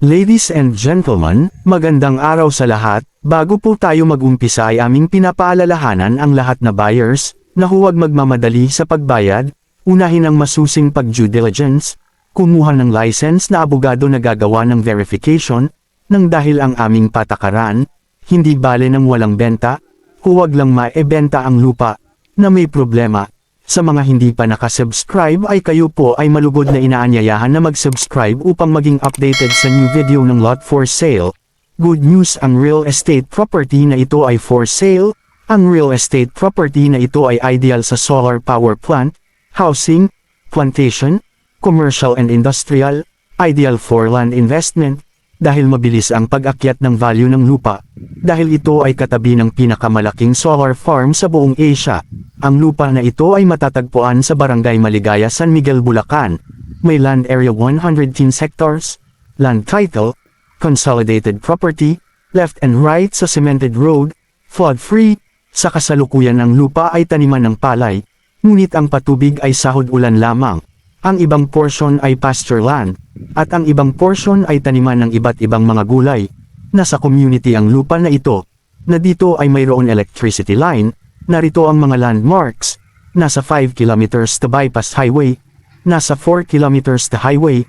Ladies and gentlemen, magandang araw sa lahat. Bago po tayo mag-umpisa ay aming pinapaalalahanan ang lahat na buyers na huwag magmamadali sa pagbayad, unahin ang masusing pag-due diligence, kumuha ng license na abogado na gagawa ng verification, nang dahil ang aming patakaran, hindi bale ng walang benta, huwag lang maibenta ang lupa na may problema. Sa mga hindi pa nakasubscribe ay kayo po ay malugod na inaanyayahan na mag-subscribe upang maging updated sa new video ng lot for sale. Good news, ang real estate property na ito ay for sale. Ang real estate property na ito ay ideal sa solar power plant, housing, plantation, commercial and industrial, ideal for land investment, dahil mabilis ang pag-akyat ng value ng lupa. Dahil ito ay katabi ng pinakamalaking solar farm sa buong Asia. Ang lupa na ito ay matatagpuan sa Barangay Maligaya, San Miguel, Bulacan. May land area 110 hectares, land title, consolidated property, left and right sa cemented road, flood-free. Sa kasalukuyan ng lupa ay taniman ng palay, ngunit ang patubig ay sahod ulan lamang. Ang ibang portion ay pasture land, at ang ibang portion ay taniman ng iba't ibang mga gulay. Nasa community ang lupa na ito, na dito ay mayroon electricity line, narito ang mga landmarks, nasa 5 kilometers to bypass highway, nasa 4 kilometers to highway,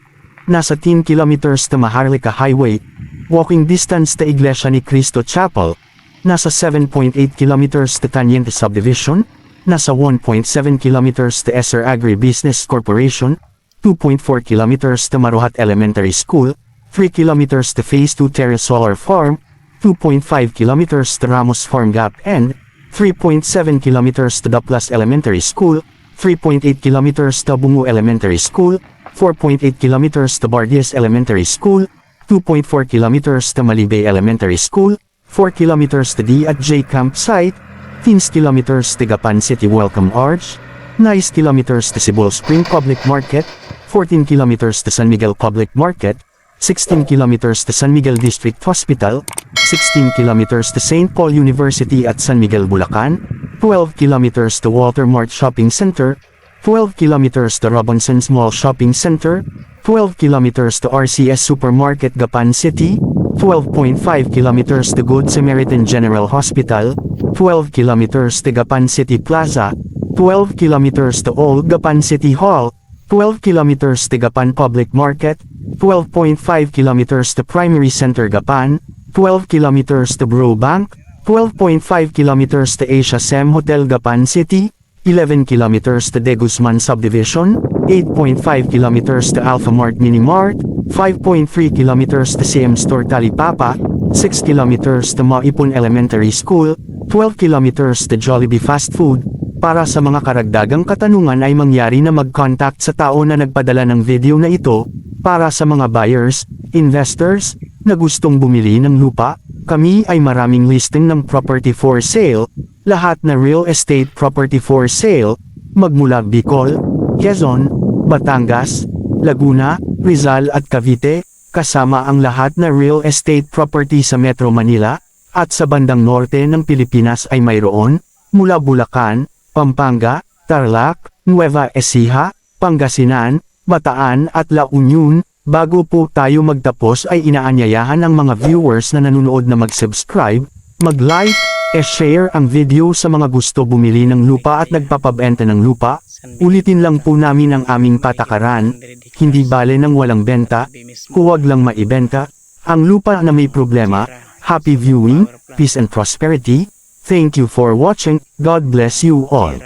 nasa 10 kilometers to Maharlika Highway, walking distance to Iglesia ni Cristo Chapel, nasa 7.8 kilometers to Taniente Subdivision, nasa 1.7 kilometers to Esser Agri-Business Corporation, 2.4 kilometers to Maruhat Elementary School, 3 kilometers to Phase 2 Terrace Solar Farm, 2.5 kilometers to Ramos Farm Gap End, 3.7 kilometers to Daplas Elementary School, 3.8 kilometers to Bungo Elementary School, 4.8 kilometers to Bardias Elementary School, 2.4 kilometers to Malibay Elementary School, 4 kilometers to D@J Campsite, 15 kilometers to Gapan City Welcome Arch, 9 kilometers to Cebu Spring Public Market, 14 kilometers to San Miguel Public Market, 16 kilometers to San Miguel District Hospital, 16 kilometers to St. Paul University at San Miguel, Bulacan, 12 kilometers to Walter Mart Shopping Center, 12 kilometers to Robinson's Mall Shopping Center, 12 kilometers to RCS Supermarket Gapan City, 12.5 kilometers to Good Samaritan General Hospital, 12 kilometers to Gapan City Plaza, 12 kilometers to Old Gapan City Hall, 12 kilometers to Gapan Public Market, 12.5 kilometers to Primary Center Gapan, 12 kilometers to Bro Bank, 12.5 kilometers to Asia Sem Hotel Gapan City, 11 kilometers to De Guzman Subdivision, 8.5 kilometers to Alpha Mart Mini Mart, 5.3 kilometers to CM Store Talipapa, 6 kilometers to Maipon Elementary School, 12 kilometers to Jollibee Fast Food. Para sa mga karagdagang katanungan ay mangyari na mag-contact sa tao na nagpadala ng video na ito. Para sa mga buyers, investors, na gustong bumili ng lupa, kami ay maraming listing ng property for sale, lahat na real estate property for sale, magmula Bicol, Quezon, Batangas, Laguna, Rizal at Cavite, kasama ang lahat na real estate property sa Metro Manila, at sa bandang norte ng Pilipinas ay mayroon, mula Bulacan, Pampanga, Tarlac, Nueva Ecija, Pangasinan, Bataan at La Union. Bago po tayo magtapos ay inaanyayahan ang mga viewers na nanonood na mag-subscribe, mag-like, share ang video sa mga gusto bumili ng lupa at nagpapabenta ng lupa. Ulitin lang po namin ang aming patakaran, hindi bale ng walang benta, huwag lang maibenta. Ang lupa na may problema. Happy viewing, peace and prosperity. Thank you for watching. God bless you all.